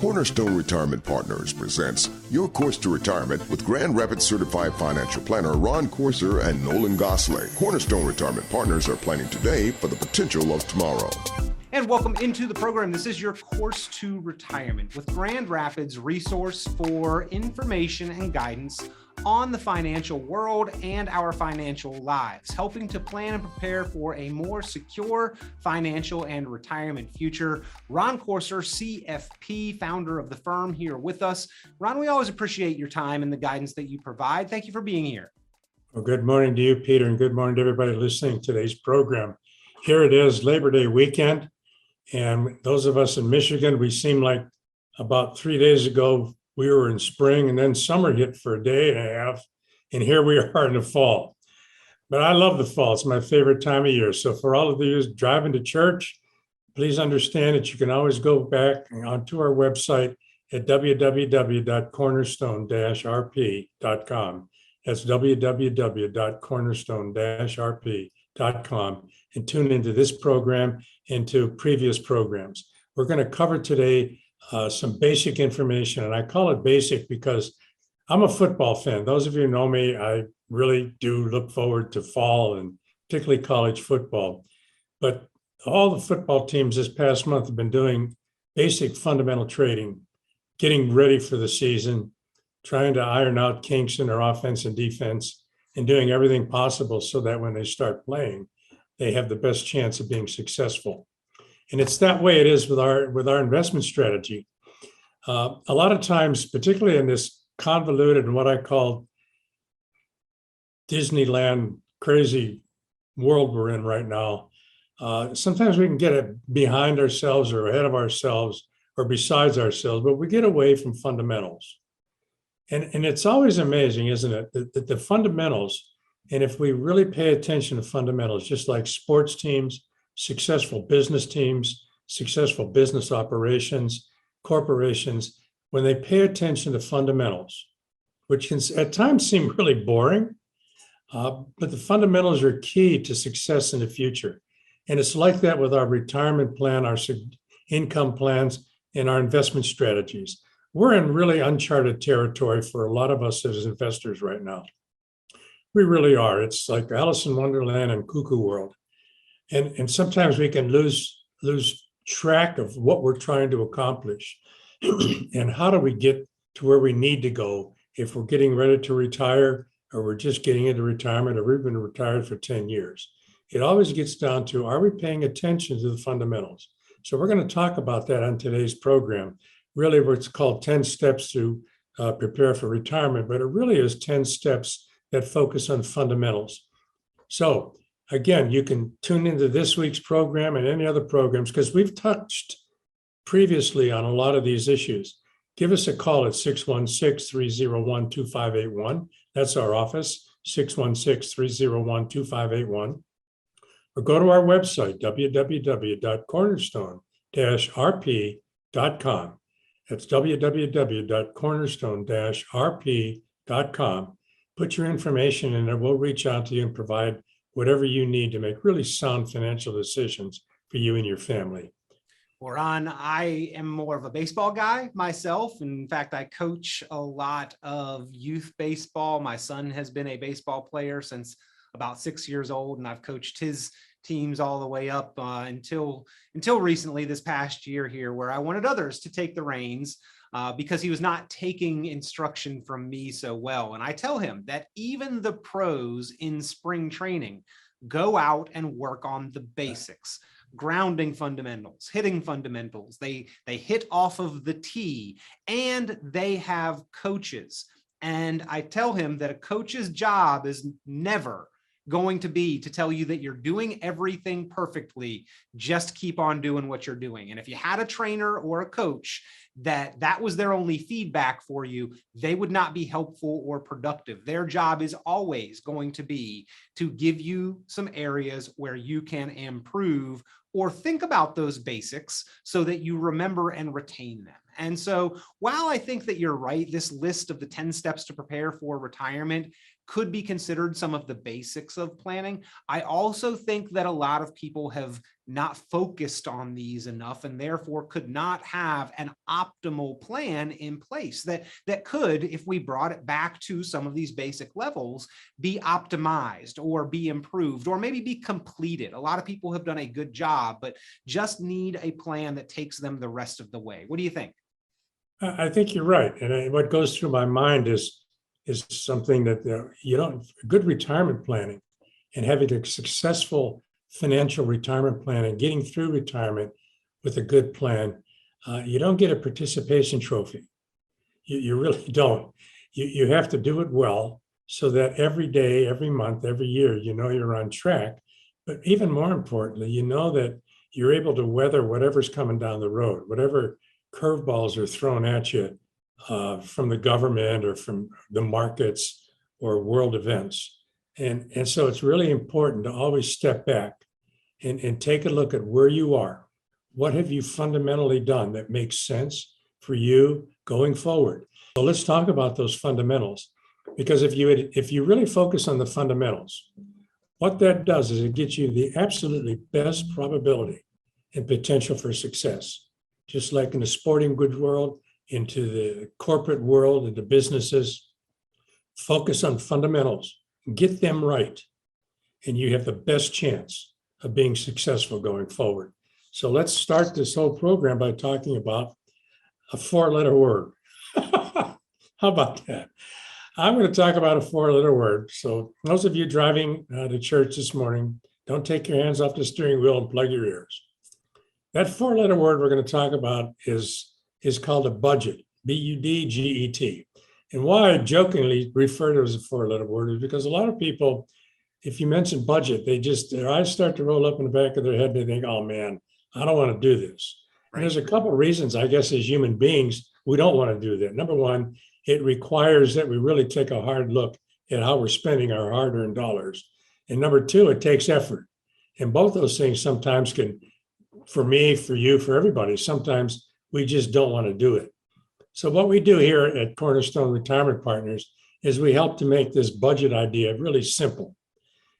Cornerstone Retirement Partners presents Your Course to Retirement with Grand Rapids Certified Financial Planner Ron Corser and Nolan Gosley. Cornerstone Retirement Partners are planning today for the potential of tomorrow. And welcome into the program. This is Your Course to Retirement with Grand Rapids resource for information and guidance on the financial world and our financial lives, helping to plan and prepare for a more secure financial and retirement future. Ron Corser, CFP, founder of the firm, here with us. Ron, we always appreciate your time and the guidance that you provide. Thank you for being here. Well, good morning to you, Peter, and good morning to everybody listening to today's program. Here it is, Labor Day weekend. And those of us in Michigan, we seem like about 3 days ago, we were in spring and then summer hit for a day and a half. And here we are in the fall. But I love the fall. It's my favorite time of year. So for all of you driving to church, please understand that you can always go back onto our website at www.cornerstone-rp.com. That's www.cornerstone-rp.com, and tune into this program and to previous programs. We're going to cover today some basic information, and I call it basic because I'm a football fan. Those of you who know me, I really do look forward to fall and particularly college football. But all the football teams this past month have been doing basic fundamental trading, getting ready for the season, trying to iron out kinks in their offense and defense, and doing everything possible so that when they start playing, they have the best chance of being successful. And it's that way it is with our investment strategy. A lot of times, particularly in this convoluted and what I call Disneyland crazy world we're in right now, sometimes we can get it behind ourselves or ahead of ourselves or besides ourselves, but we get away from fundamentals. And it's always amazing, isn't it, that the fundamentals, and if we really pay attention to fundamentals, just like sports teams, successful business teams, successful business operations, corporations, when they pay attention to fundamentals, which can at times seem really boring, but the fundamentals are key to success in the future. And it's like that with our retirement plan, our income plans, and our investment strategies. We're in really uncharted territory for a lot of us as investors right now. We really are. It's like Alice in Wonderland and Cuckoo World. And sometimes we can lose track of what we're trying to accomplish and how do we get to where we need to go if we're getting ready to retire or we're just getting into retirement or we've been retired for 10 years. It always gets down to, are we paying attention to the fundamentals? So we're going to talk about that on today's program. Really, what's called 10 steps to prepare for retirement, but it really is 10 steps that focus on fundamentals. So again, you can tune into this week's program and any other programs because we've touched previously on a lot of these issues. Give us a call at 616-301-2581. That's our office, 616-301-2581. Or go to our website, www.cornerstone-rp.com. That's www.cornerstone-rp.com. Put your information in there. We'll reach out to you and provide whatever you need to make really sound financial decisions for you and your family. Well, Ron, I am more of a baseball guy myself. In fact, I coach a lot of youth baseball. My son has been a baseball player since about 6 years old, and I've coached his teams all the way up until recently this past year here, where I wanted others to take the reins because he was not taking instruction from me so well. And I tell him that even the pros in spring training go out and work on the basics, grounding fundamentals, hitting fundamentals. They hit off of the tee, and they have coaches. And I tell him that a coach's job is never going to be to tell you that you're doing everything perfectly. Just keep on doing what you're doing. And if you had a trainer or a coach that was their only feedback for you, they would not be helpful or productive. Their job is always going to be to give you some areas where you can improve or think about those basics so that you remember and retain them. And so while I think that you're right, this list of the 10 steps to prepare for retirement could be considered some of the basics of planning. I also think that a lot of people have not focused on these enough and therefore could not have an optimal plan in place that could, if we brought it back to some of these basic levels, be optimized or be improved or maybe be completed. A lot of people have done a good job, but just need a plan that takes them the rest of the way. What do you think? I think you're right. And what goes through my mind is something that good retirement planning and having a successful financial retirement plan and getting through retirement with a good plan, you don't get a participation trophy. You really don't. You have to do it well so that every day, every month, every year, you're on track. But even more importantly, that you're able to weather whatever's coming down the road, whatever curveballs are thrown at you from the government or from the markets or world events. And so it's really important to always step back and take a look at where you are. What have you fundamentally done that makes sense for you going forward? So let's talk about those fundamentals, because if you really focus on the fundamentals, what that does is it gets you the absolutely best probability and potential for success. Just like in the sporting goods world, into the corporate world, into businesses, focus on fundamentals, get them right, and you have the best chance of being successful going forward. So let's start this whole program by talking about a 4-letter word. How about that? I'm going to talk about a 4-letter word. So those of you driving to church this morning, don't take your hands off the steering wheel and plug your ears. That 4-letter word we're going to talk about is called a budget, B-U-D-G-E-T. And why I jokingly refer to it as a 4-letter word is because a lot of people, if you mention budget, their eyes start to roll up in the back of their head and they think, oh man, I don't want to do this. Right. And there's a couple of reasons, I guess, as human beings, we don't want to do that. Number one, it requires that we really take a hard look at how we're spending our hard-earned dollars. And number two, it takes effort. And both those things sometimes can, for me, for you, for everybody, sometimes we just don't want to do it. So what we do here at Cornerstone Retirement Partners is we help to make this budget idea really simple.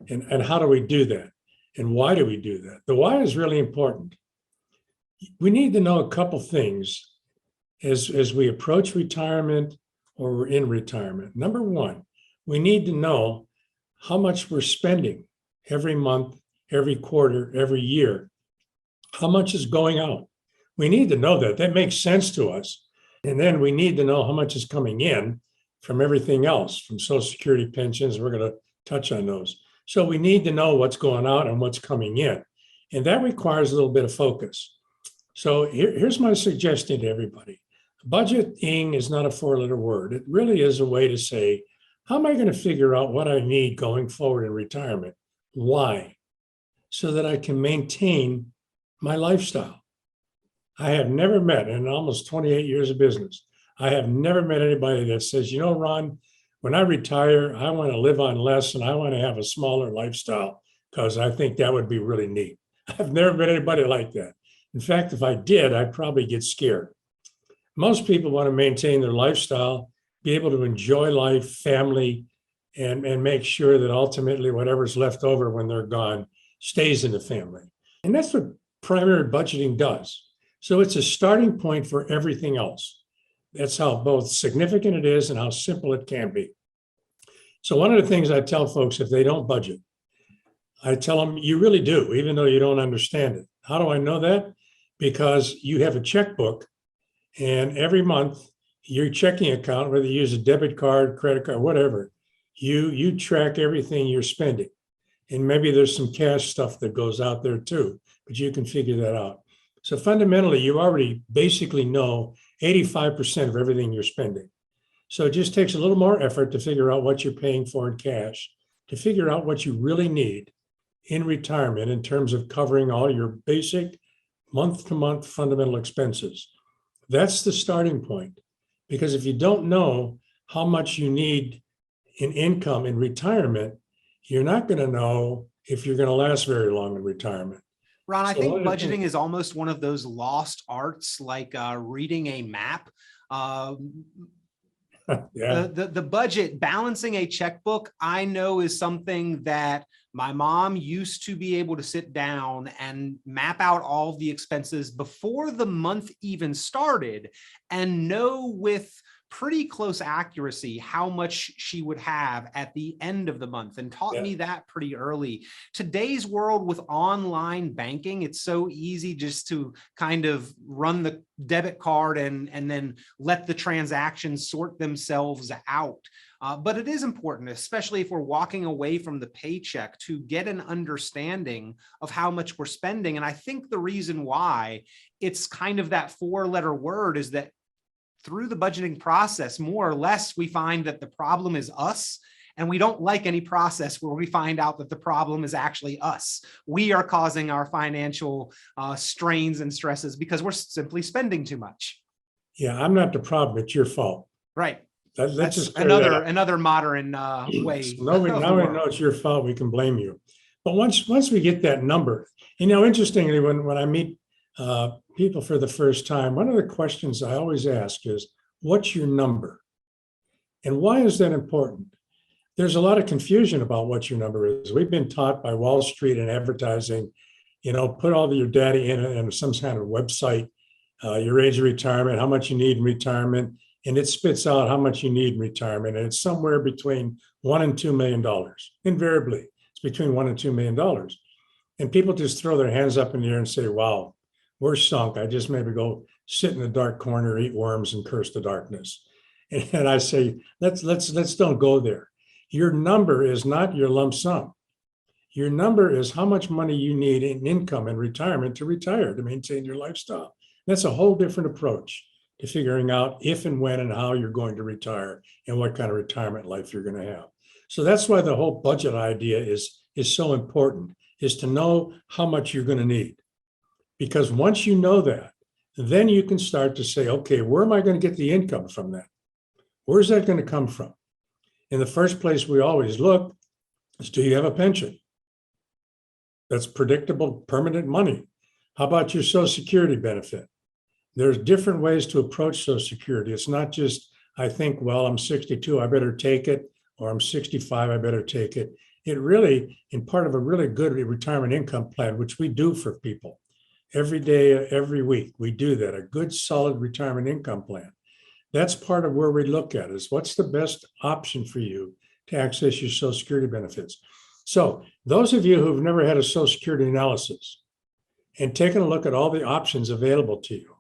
And how do we do that? And why do we do that? The why is really important. We need to know a couple things as we approach retirement or we're in retirement. Number one, we need to know how much we're spending every month, every quarter, every year. How much is going out? We need to know that. That makes sense to us. And then we need to know how much is coming in from everything else, from Social Security, pensions. We're going to touch on those. So we need to know what's going out and what's coming in. And that requires a little bit of focus. So here's my suggestion to everybody. Budgeting is not a 4-letter word. It really is a way to say, how am I going to figure out what I need going forward in retirement? Why? So that I can maintain my lifestyle. I have never met, in almost 28 years of business, I have never met anybody that says, Ron, when I retire, I want to live on less and I want to have a smaller lifestyle because I think that would be really neat. I've never met anybody like that. In fact, if I did, I'd probably get scared. Most people want to maintain their lifestyle, be able to enjoy life, family, and make sure that ultimately whatever's left over when they're gone stays in the family. And that's what primary budgeting does. So it's a starting point for everything else. That's how both significant it is and how simple it can be. So one of the things I tell folks, if they don't budget, I tell them, you really do, even though you don't understand it. How do I know that? Because you have a checkbook, and every month your checking account, whether you use a debit card, credit card, whatever, you track everything you're spending. And maybe there's some cash stuff that goes out there too, but you can figure that out. So fundamentally, you already basically know 85% of everything you're spending. So it just takes a little more effort to figure out what you're paying for in cash, to figure out what you really need in retirement in terms of covering all your basic month-to-month fundamental expenses. That's the starting point. Because if you don't know how much you need in income in retirement, you're not going to know if you're going to last very long in retirement. Ron, I think budgeting is almost one of those lost arts, like reading a map. Yeah. The budget, balancing a checkbook, I know is something that my mom used to be able to sit down and map out all the expenses before the month even started and know with pretty close accuracy how much she would have at the end of the month, and taught me that pretty early. Today's world with online banking, it's so easy just to kind of run the debit card and then let the transactions sort themselves out. But it is important, especially if we're walking away from the paycheck, to get an understanding of how much we're spending. And I think the reason why it's kind of that 4-letter word is that through the budgeting process, more or less, we find that the problem is us. And we don't like any process where we find out that the problem is actually us. We are causing our financial strains and stresses because we're simply spending too much. Yeah, I'm not the problem. It's your fault. Right. Let's just another modern way. Now we know it's your fault. We can blame you. But once we get that number, interestingly, when I meet people for the first time, one of the questions I always ask is, what's your number? And why is that important? There's a lot of confusion about what your number is. We've been taught by Wall Street and advertising, put all your data in some kind of website, your age of retirement, how much you need in retirement, and it spits out how much you need in retirement. And it's somewhere between $1 and $2 million. Invariably, it's between $1 and $2 million. And people just throw their hands up in the air and say, wow, we're sunk. I just maybe go sit in the dark corner, eat worms, and curse the darkness. And I say, let's don't go there. Your number is not your lump sum. Your number is how much money you need in income and retirement to retire, to maintain your lifestyle. That's a whole different approach to figuring out if and when and how you're going to retire and what kind of retirement life you're going to have. So that's why the whole budget idea is so important, is to know how much you're going to need. Because once you know that, then you can start to say, okay, where am I going to get the income from that? Where's that going to come from? In the first place, we always look is, do you have a pension? That's predictable, permanent money. How about your Social Security benefit? There's different ways to approach Social Security. It's not just, I think, well, I'm 62, I better take it, or I'm 65, I better take it. It really, in part of a really good retirement income plan, which we do for people every day, every week, we do that, a good, solid retirement income plan. That's part of where we look at is what's the best option for you to access your Social Security benefits. So those of you who've never had a Social Security analysis and taken a look at all the options available to you,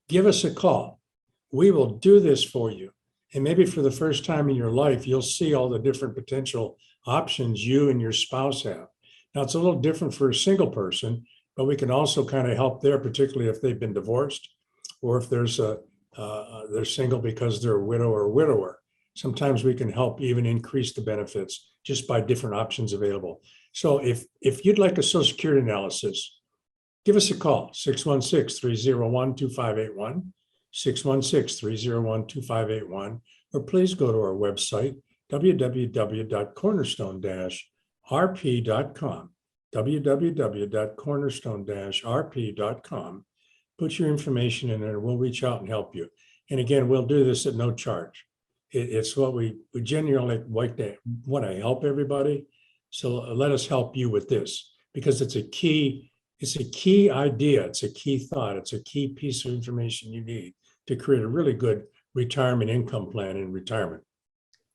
give us a call. We will do this for you. And maybe for the first time in your life, you'll see all the different potential options you and your spouse have. Now, it's a little different for a single person, but we can also kind of help there, particularly if they've been divorced or if they're single because they're a widow or a widower. Sometimes we can help even increase the benefits just by different options available. So if you'd like a Social Security analysis, give us a call, 616-301-2581, 616-301-2581, or please go to our website, www.cornerstone-rp.com, www.cornerstone-rp.com. Put your information in there and we'll reach out and help you. And again, we'll do this at no charge. It's what we genuinely want to help everybody. So let us help you with this, because it's a key idea. It's a key thought. It's a key piece of information you need to create a really good retirement income plan in retirement.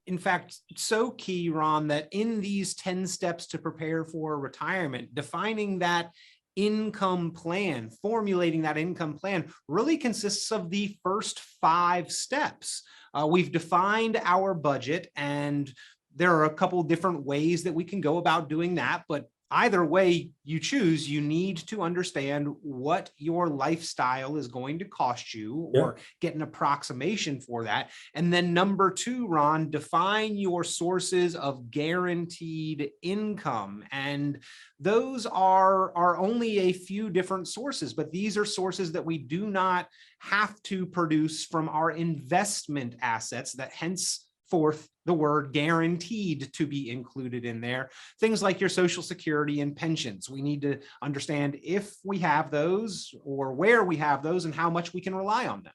In fact, so key, Ron, that in these 10 steps to prepare for retirement, defining that income plan, formulating that income plan really consists of the first 5 steps. We've defined our budget, and there are a couple different ways that we can go about doing that, but either way you choose, you need to understand what your lifestyle is going to cost you, or get an approximation for that. And then number 2, Ron, define your sources of guaranteed income. And those are only a few different sources, but these are sources that we do not have to produce from our investment assets, that henceforth the word guaranteed to be included in there. Things like your Social Security and pensions. We need to understand if we have those or where we have those and how much we can rely on them.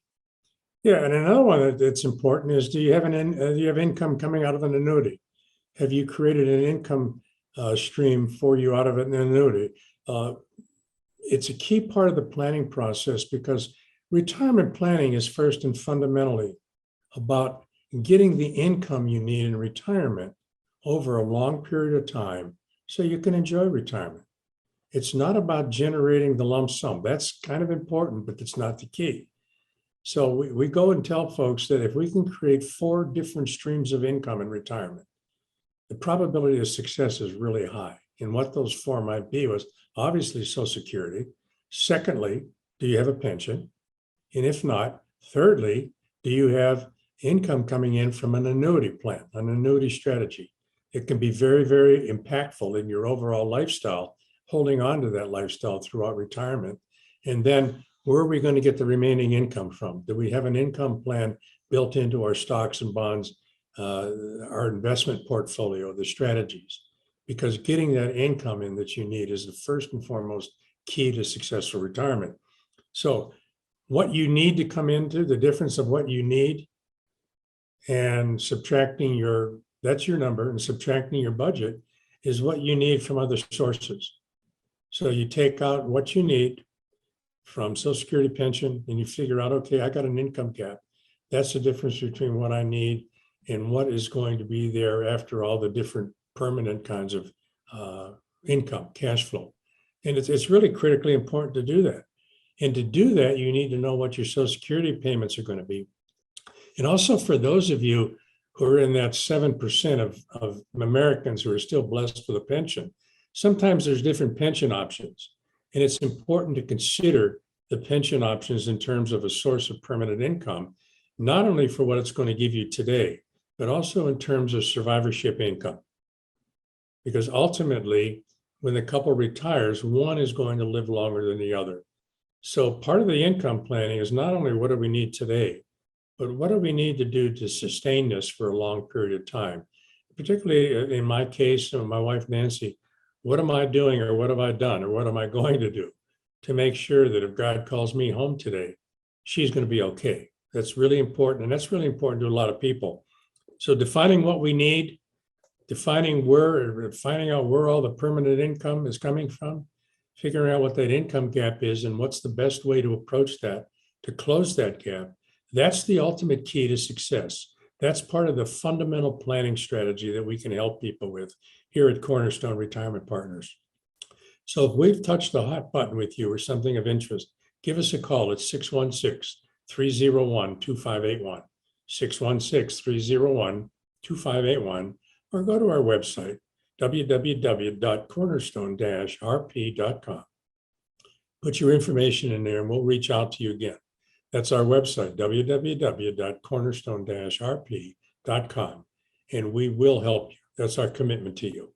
Yeah, and another one that's important is, do you have do you have income coming out of an annuity? Have you created an income stream for you out of an annuity? It's a key part of the planning process, because retirement planning is first and fundamentally about getting the income you need in retirement over a long period of time so you can enjoy retirement. It's not about generating the lump sum. That's kind of important, but it's not the key. So we go and tell folks that if we can create 4 different streams of income in retirement, the probability of success is really high. And what those 4 might be was obviously Social Security. Secondly, do you have a pension? And if not, thirdly, do you have income coming in from an annuity plan, an annuity strategy? It can be very, very impactful in your overall lifestyle, holding on to that lifestyle throughout retirement. And then where are we going to get the remaining income from? Do we have an income plan built into our stocks and bonds, our investment portfolio, the strategies? Because getting that income in that you need is the first and foremost key to successful retirement. So what you need to come into, the difference of what you need and subtracting that's your number, and subtracting your budget is what you need from other sources. So you take out what you need from Social Security, pension, and you figure out, okay, I got an income gap. That's the difference between what I need and what is going to be there after all the different permanent kinds of income, cash flow. And it's really critically important to do that. And to do that, you need to know what your Social Security payments are going to be. And also, for those of you who are in that 7% of Americans who are still blessed with a pension, sometimes there's different pension options. And it's important to consider the pension options in terms of a source of permanent income, not only for what it's going to give you today, but also in terms of survivorship income. Because ultimately, when the couple retires, one is going to live longer than the other. So part of the income planning is not only what do we need today, but what do we need to do to sustain this for a long period of time? Particularly in my case, and my wife, Nancy, what am I doing, or what have I done, or what am I going to do to make sure that if God calls me home today, she's going to be okay? That's really important. And that's really important to a lot of people. So defining what we need, finding out where all the permanent income is coming from, figuring out what that income gap is and what's the best way to approach that, to close that gap. That's the ultimate key to success. That's part of the fundamental planning strategy that we can help people with here at Cornerstone Retirement Partners. So if we've touched the hot button with you or something of interest, give us a call at 616-301-2581, 616-301-2581, or go to our website, www.cornerstone-rp.com. Put your information in there and we'll reach out to you again. That's our website, www.cornerstone-rp.com, and we will help you. That's our commitment to you.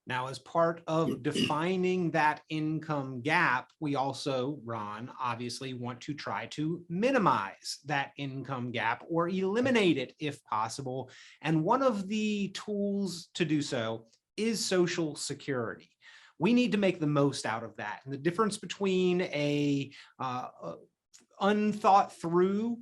Now, as part of defining that income gap, we also, Ron, obviously want to try to minimize that income gap or eliminate it if possible. And one of the tools to do so is Social Security. We need to make the most out of that. And the difference between a unthought through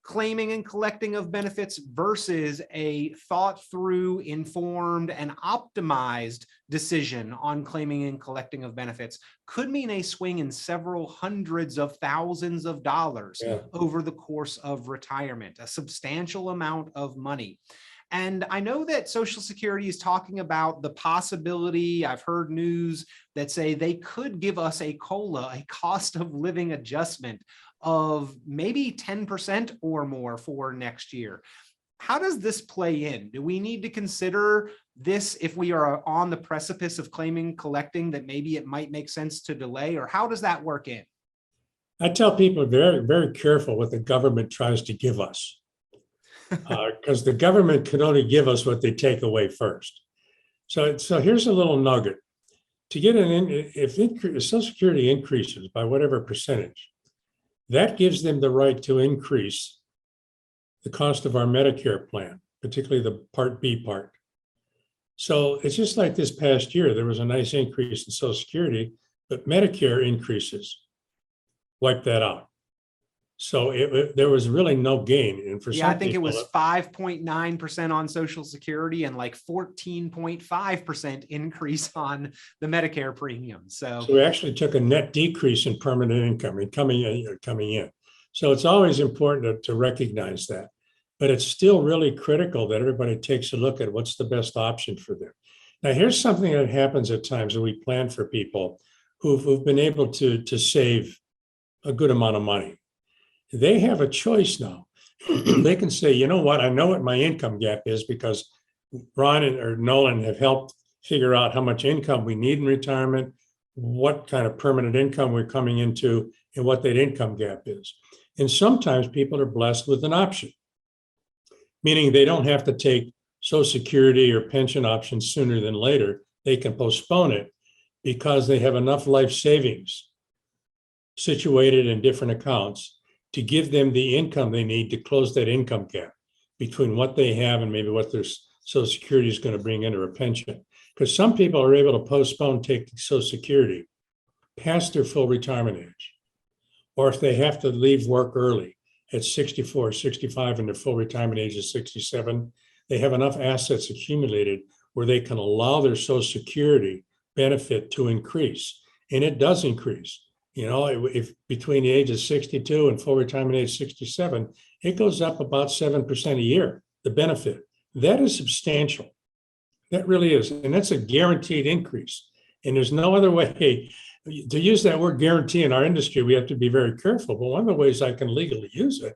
claiming and collecting of benefits versus a thought through, informed, and optimized decision on claiming and collecting of benefits could mean a swing in several hundreds of thousands of dollars over the course of retirement, a substantial amount of money. And I know that Social Security is talking about the possibility, I've heard news that say they could give us a COLA, a cost of living adjustment of maybe 10% or more for next year. How does this play in? Do we need to consider this if we are on the precipice of claiming, collecting, that maybe it might make sense to delay, or how does that work in? I tell people very, very careful what the government tries to give us, because the government can only give us what they take away first. So here's a little nugget. To get if Social Security increases by whatever percentage, that gives them the right to increase the cost of our Medicare plan, particularly the Part B part. So it's just like this past year, there was a nice increase in Social Security, but Medicare increases wipe that out. So there was really no gain. And for Yeah, I some think it people, was 5.9% on Social Security and like 14.5% increase on the Medicare premium. so we actually took a net decrease in permanent income and coming in. So it's always important to recognize that. But it's still really critical that everybody takes a look at what's the best option for them. Now, here's something that happens at times when we plan for people who've been able to save a good amount of money. They have a choice now. They can say, you know what, I know what my income gap is because Ron or Nolan have helped figure out how much income we need in retirement, what kind of permanent income we're coming into, and what that income gap is. And sometimes people are blessed with an option, meaning they don't have to take Social Security or pension options sooner than later. They can postpone it because they have enough life savings situated in different accounts to give them the income they need to close that income gap between what they have and maybe what their Social Security is going to bring into a pension. Because some people are able to postpone taking Social Security past their full retirement age, or if they have to leave work early at 64, 65, and their full retirement age is 67, they have enough assets accumulated where they can allow their Social Security benefit to increase. And it does increase. You know, if between the age of 62 and full retirement age 67, it goes up about 7% a year, the benefit. That is substantial. That really is. And that's a guaranteed increase. And there's no other way to use that word guarantee in our industry. We have to be very careful. But one of the ways I can legally use it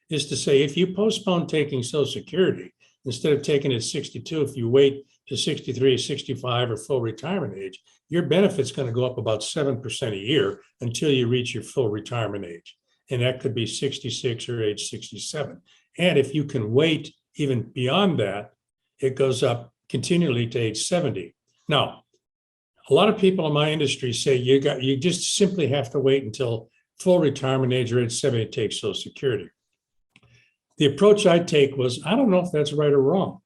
is to say, if you postpone taking Social Security, instead of taking it at 62, if you wait to 63, 65, or full retirement age, your benefit's going to go up about 7% a year until you reach your full retirement age. And that could be 66 or age 67. And if you can wait even beyond that, it goes up continually to age 70. Now, a lot of people in my industry say you just simply have to wait until full retirement age or age 70 to take Social Security. The approach I take was, I don't know if that's right or wrong.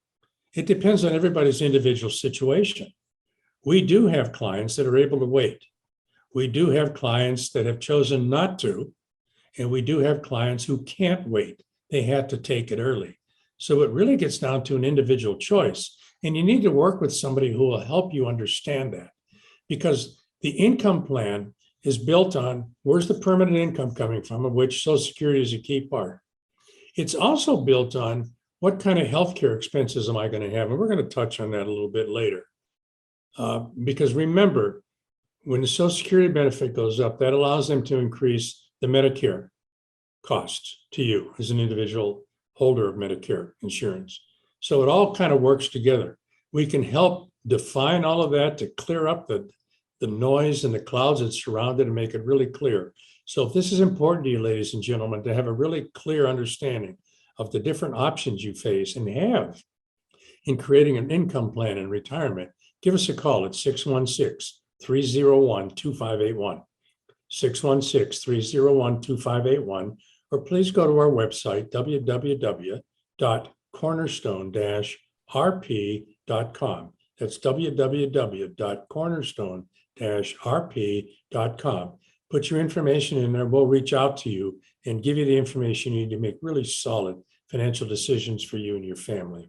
It depends on everybody's individual situation. We do have clients that are able to wait. We do have clients that have chosen not to, and we do have clients who can't wait. They had to take it early. So it really gets down to an individual choice. And you need to work with somebody who will help you understand that. Because the income plan is built on where's the permanent income coming from, of which Social Security is a key part. It's also built on what kind of healthcare expenses am I going to have? And we're going to touch on that a little bit later. Because remember, when the Social Security benefit goes up, that allows them to increase the Medicare costs to you as an individual holder of Medicare insurance. So it all kind of works together. We can help define all of that to clear up the noise and the clouds that surround it and make it really clear. So if this is important to you, ladies and gentlemen, to have a really clear understanding of the different options you face and have in creating an income plan in retirement, give us a call at 616-301-2581, 616-301-2581, or please go to our website, www.cornerstone-rp.com. That's www.cornerstone-rp.com. Put your information in there. We'll reach out to you and give you the information you need to make really solid financial decisions for you and your family.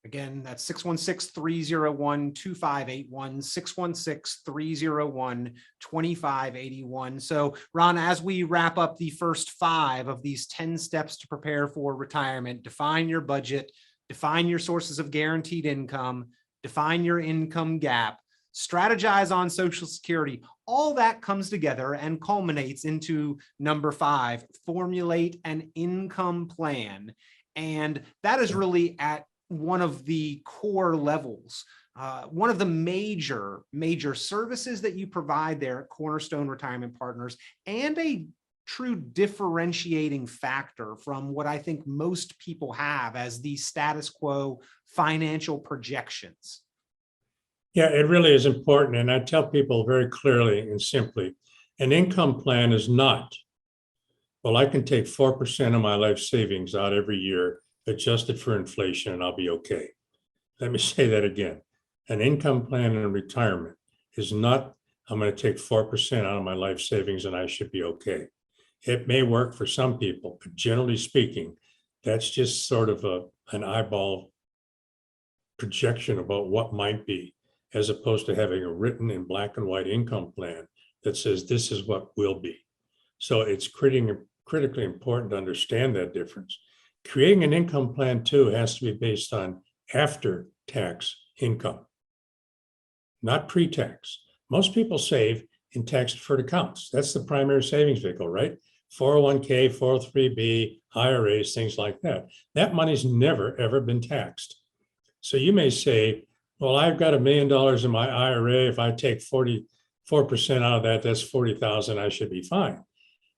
Again, that's 616-301-2581, 616-301-2581. So, Ron, as we wrap up the first 5 of these 10 steps to prepare for retirement, define your budget, define your sources of guaranteed income, define your income gap, strategize on Social Security. All that comes together and culminates into number 5, formulate an income plan. And that is really at one of the core levels, one of the major services that you provide there at Cornerstone Retirement Partners, and a true differentiating factor from what I think most people have as the status quo financial projections. Yeah, it really is important. And I tell people very clearly and simply, an income plan is not, well, I can take 4% of my life savings out every year, adjusted for inflation, and I'll be okay. Let me say that again. An income plan in retirement is not, I'm going to take 4% out of my life savings and I should be okay. It may work for some people, but generally speaking, that's just sort of an eyeball projection about what might be, as opposed to having a written in black and white income plan that says this is what will be. So it's critically important to understand that difference. Creating an income plan too has to be based on after-tax income, not pre-tax. Most people save in tax-deferred accounts. That's the primary savings vehicle, right? 401k, 403b, IRAs, things like that. That money's never, ever been taxed. So you may say, well, I've got $1 million in my IRA. If I take 44% out of that, that's 40,000. I should be fine.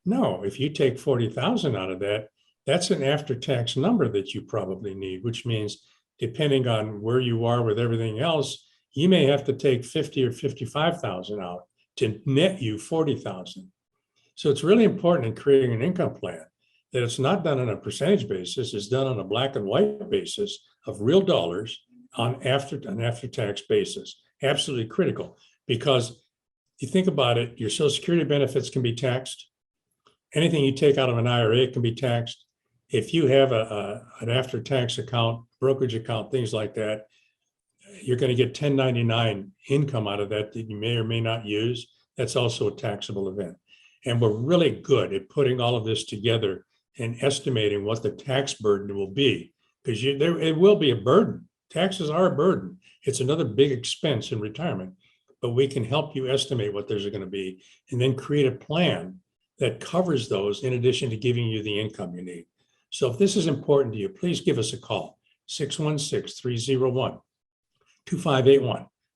No, if you take 40,000 out of that, that's an after-tax number that you probably need, which means depending on where you are with everything else, you may have to take 50 or 55,000 out to net you 40,000. So it's really important in creating an income plan that it's not done on a percentage basis, it's done on a black and white basis of real dollars on an after-tax basis. Absolutely critical, because you think about it, your Social Security benefits can be taxed. Anything you take out of an IRA can be taxed. If you have an after-tax account, brokerage account, things like that, you're going to get 1099 income out of that you may or may not use. That's also a taxable event. And we're really good at putting all of this together and estimating what the tax burden will be, because it will be a burden. Taxes are a burden. It's another big expense in retirement, but we can help you estimate what those are going to be and then create a plan that covers those in addition to giving you the income you need. So if this is important to you, please give us a call, 616-301-2581,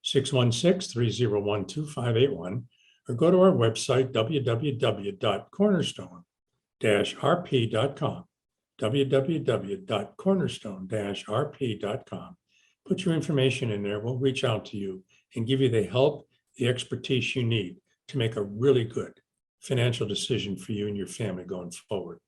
616-301-2581, or go to our website, www.cornerstone-rp.com, www.cornerstone-rp.com. Put your information in there. We'll reach out to you and give you the help, the expertise you need to make a really good financial decision for you and your family going forward.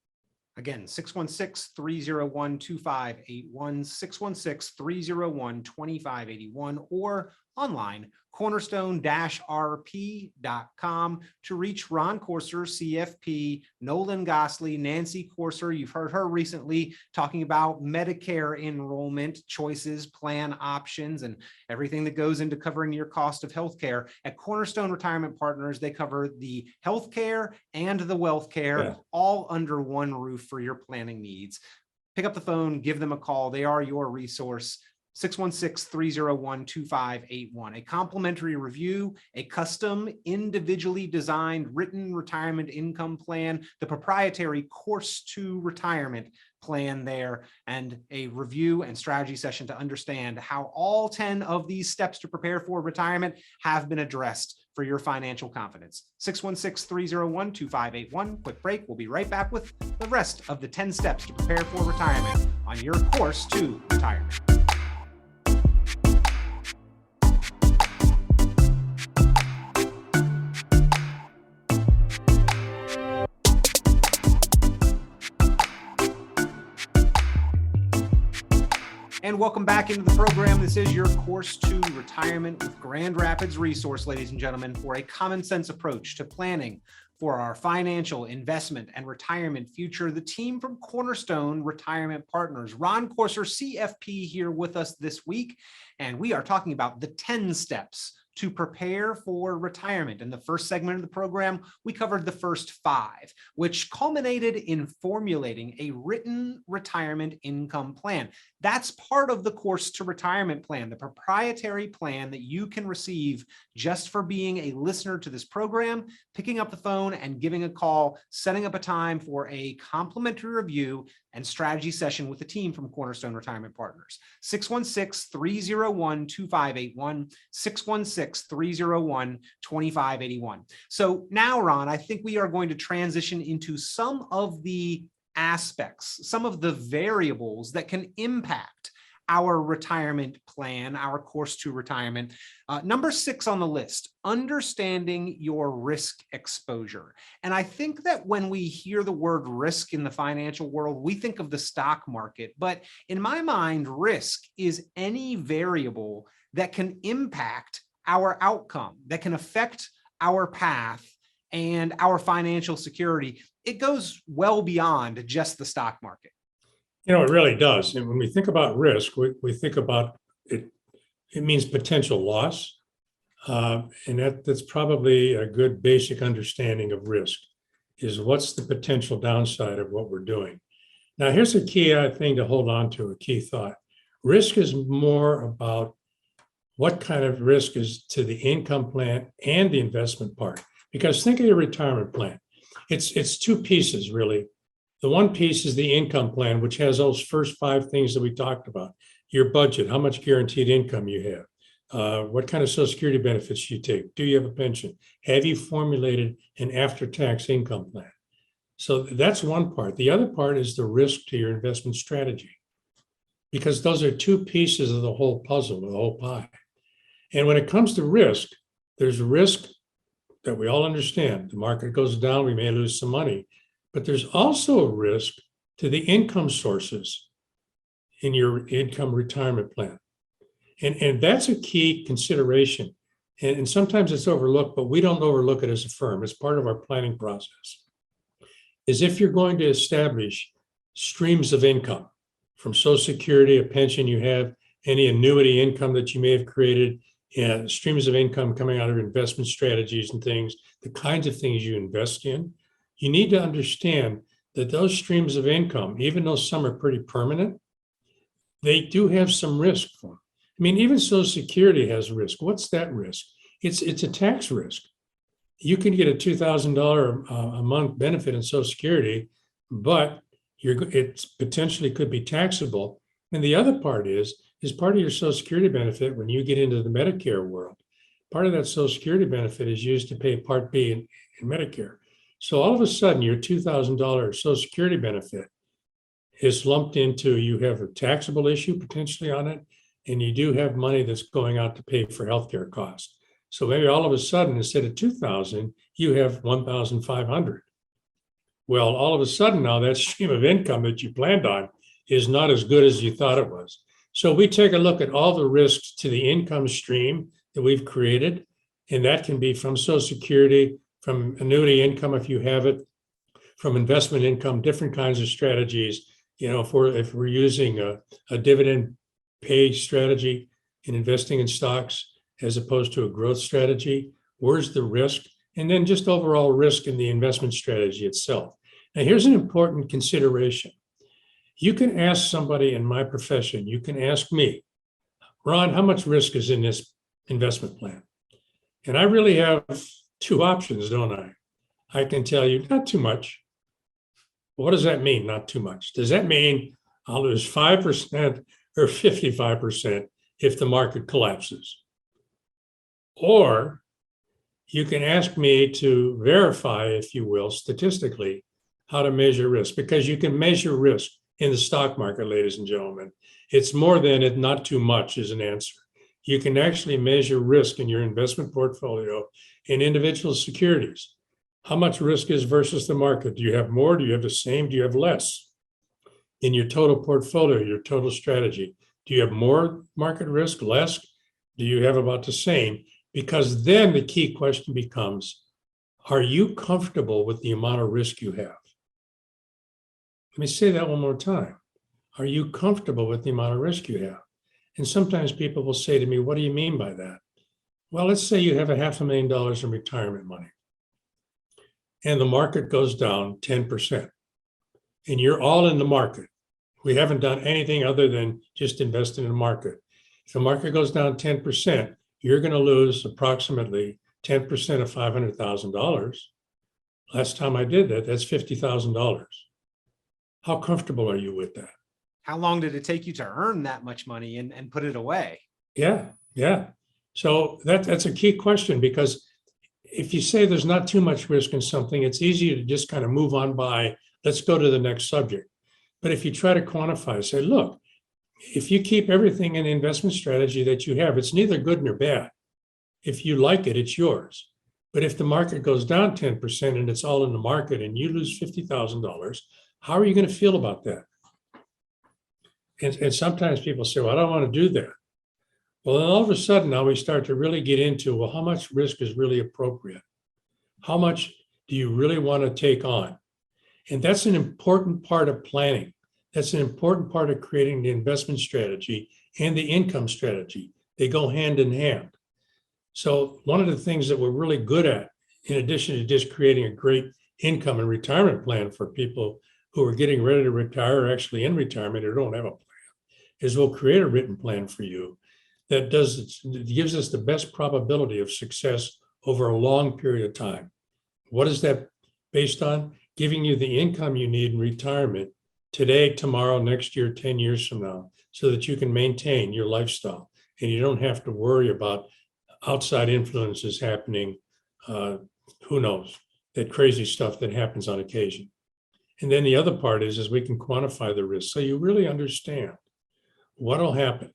Again, 616-301-2581, 616-301-2581, or online, cornerstone-rp.com, to reach Ron Courser, CFP, Nolan Gosley, Nancy Courser. You've heard her recently talking about Medicare enrollment choices, plan options, and everything that goes into covering your cost of healthcare. At Cornerstone Retirement Partners, they cover the healthcare and the wealth care, all under one roof for your planning needs. Pick up the phone, give them a call. They are your resource. 616-301-2581. A complimentary review, a custom, individually designed written retirement income plan, the proprietary Course to Retirement plan there, and a review and strategy session to understand how all 10 of these steps to prepare for retirement have been addressed for your financial confidence. 616-301-2581. Quick break. We'll be right back with the rest of the 10 steps to prepare for retirement on your course to retirement. And welcome back into the program. This is your Course to Retirement with Grand Rapids Resource, ladies and gentlemen, for a common sense approach to planning for our financial, investment, and retirement future. The team from Cornerstone Retirement Partners, Ron Courser, CFP, here with us this week, and we are talking about the 10 steps to prepare for retirement. In the first segment of the program, we covered the first 5, which culminated in formulating a written retirement income plan. That's part of the Course to Retirement plan, the proprietary plan that you can receive just for being a listener to this program, picking up the phone and giving a call, setting up a time for a complimentary review and strategy session with the team from Cornerstone Retirement Partners. 616-301-2581, 616-301-2581. So now, Ron, I think we are going to transition into some of the aspects, some of the variables that can impact our retirement plan, our Course to Retirement. Number 6 on the list, understanding your risk exposure. And I think that when we hear the word risk in the financial world, we think of the stock market. But in my mind, risk is any variable that can impact our outcome, that can affect our path and our financial security. It goes well beyond just the stock market. You know, it really does. And when we think about risk, we think about it, it means potential loss. And that's probably a good basic understanding of risk, is what's the potential downside of what we're doing. Now, here's a key thing to hold on to, a key thought. Risk is more about what kind of risk is to the income plan and the investment part. Because think of your retirement plan. It's two pieces, really. The one piece is the income plan, which has those first 5 things that we talked about. Your budget, how much guaranteed income you have, what kind of Social Security benefits you take, do you have a pension, have you formulated an after-tax income plan? So that's one part. The other part is the risk to your investment strategy, because those are 2 pieces of the whole puzzle, the whole pie. And when it comes to risk, there's risk that we all understand. The market goes down, we may lose some money. But there's also a risk to the income sources in your income retirement plan. And that's a key consideration. And sometimes it's overlooked, but we don't overlook it as a firm. It's part of our planning process. Is if you're going to establish streams of income from Social Security, a pension you have, any annuity income that you may have created, and streams of income coming out of investment strategies and things, the kinds of things you invest in, you need to understand that those streams of income, even though some are pretty permanent, they do have some risk for them. I mean, even Social Security has risk. What's that risk? It's a tax risk. You can get a $2,000 a month benefit in Social Security, but it potentially could be taxable. And the other part is part of your Social Security benefit when you get into the Medicare world. Part of that Social Security benefit is used to pay Part B in Medicare. So all of a sudden, your $2,000 Social Security benefit is lumped into, you have a taxable issue potentially on it, and you do have money that's going out to pay for healthcare costs. So maybe all of a sudden, instead of $2,000, you have $1,500. Well, all of a sudden now that stream of income that you planned on is not as good as you thought it was. So we take a look at all the risks to the income stream that we've created, and that can be from Social Security, from annuity income if you have it, from investment income, different kinds of strategies. You know, if we're using a dividend paid strategy in investing in stocks as opposed to a growth strategy, where's the risk? And then just overall risk in the investment strategy itself. Now, here's an important consideration. You can ask somebody in my profession, you can ask me, Ron, how much risk is in this investment plan? And I really have 2 options, don't I? I can tell you, not too much. What does that mean, not too much? Does that mean I'll lose 5% or 55% if the market collapses? Or you can ask me to verify, if you will, statistically, how to measure risk, because you can measure risk in the stock market, ladies and gentlemen. It's more than it, not too much is an answer. You can actually measure risk in your investment portfolio in individual securities. How much risk is versus the market? Do you have more? Do you have the same? Do you have less? In your total portfolio, your total strategy, do you have more market risk, less? Do you have about the same? Because then the key question becomes, are you comfortable with the amount of risk you have? Let me say that one more time. Are you comfortable with the amount of risk you have? And sometimes people will say to me, what do you mean by that? Well, let's say you have $500,000 in retirement money and the market goes down 10% and you're all in the market. We haven't done anything other than just invest in the market. If the market goes down 10%, you're going to lose approximately 10% of $500,000. Last time I did that, that's $50,000. How comfortable are you with that? How long did it take you to earn that much money and put it away? Yeah. So that's a key question, because if you say there's not too much risk in something, it's easy to just kind of move on by, let's go to the next subject. But if you try to quantify, say, look, if you keep everything in the investment strategy that you have, it's neither good nor bad. If you like it, it's yours. But if the market goes down 10% and it's all in the market and you lose $50,000, how are you going to feel about that? And sometimes people say, well, I don't want to do that. Well, then all of a sudden now we start to really get into, well, how much risk is really appropriate? How much do you really want to take on? And that's an important part of planning. That's an important part of creating the investment strategy and the income strategy. They go hand in hand. So one of the things that we're really good at, in addition to just creating a great income and retirement plan for people who are getting ready to retire or actually in retirement or don't have a plan, is we'll create a written plan for you that gives us the best probability of success over a long period of time. What is that based on? Giving you the income you need in retirement today, tomorrow, next year, 10 years from now, so that you can maintain your lifestyle and you don't have to worry about outside influences happening. Who knows, that crazy stuff that happens on occasion. And then the other part is we can quantify the risk so you really understand what'll happen.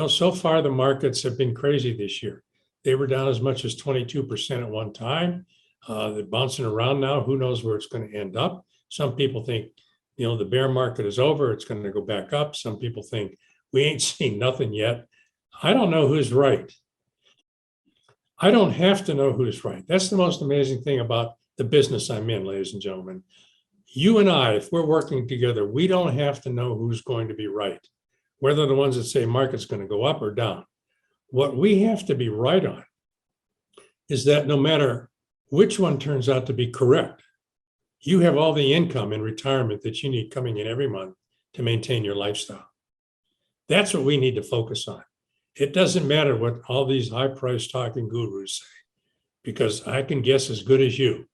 So far the markets have been crazy this year. They were down as much as 22% at one time. They're bouncing around now. Who knows where it's going to end up? Some people think, the bear market is over. It's going to go back up. Some people think we ain't seen nothing yet. I don't know who's right. I don't have to know who's right. That's the most amazing thing about the business I'm in, ladies and gentlemen. You and I, if we're working together, we don't have to know who's going to be right, whether the ones that say market's going to go up or down. What we have to be right on is that no matter which one turns out to be correct, you have all the income in retirement that you need coming in every month to maintain your lifestyle. That's what we need to focus on. It doesn't matter what all these high-priced talking gurus say, because I can guess as good as you,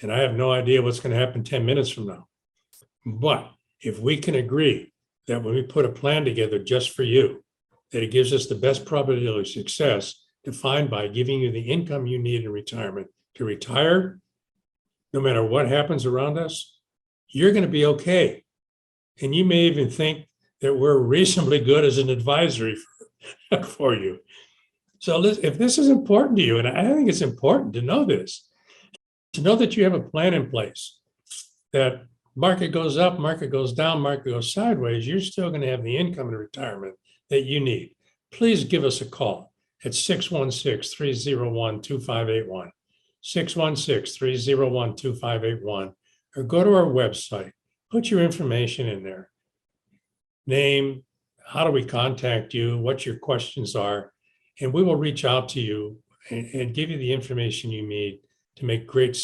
and I have no idea what's going to happen 10 minutes from now. But if we can agree that when we put a plan together just for you, that it gives us the best probability of success defined by giving you the income you need in retirement to retire, no matter what happens around us, you're going to be okay. And you may even think that we're reasonably good as an advisory for you. So if this is important to you, and I think it's important to know this, to know that you have a plan in place, that market goes up, market goes down, market goes sideways, you're still going to have the income in retirement that you need. Please give us a call at 616-301-2581, 616-301-2581, or go to our website, put your information in there, name, how do we contact you, what your questions are, and we will reach out to you and give you the information you need to make great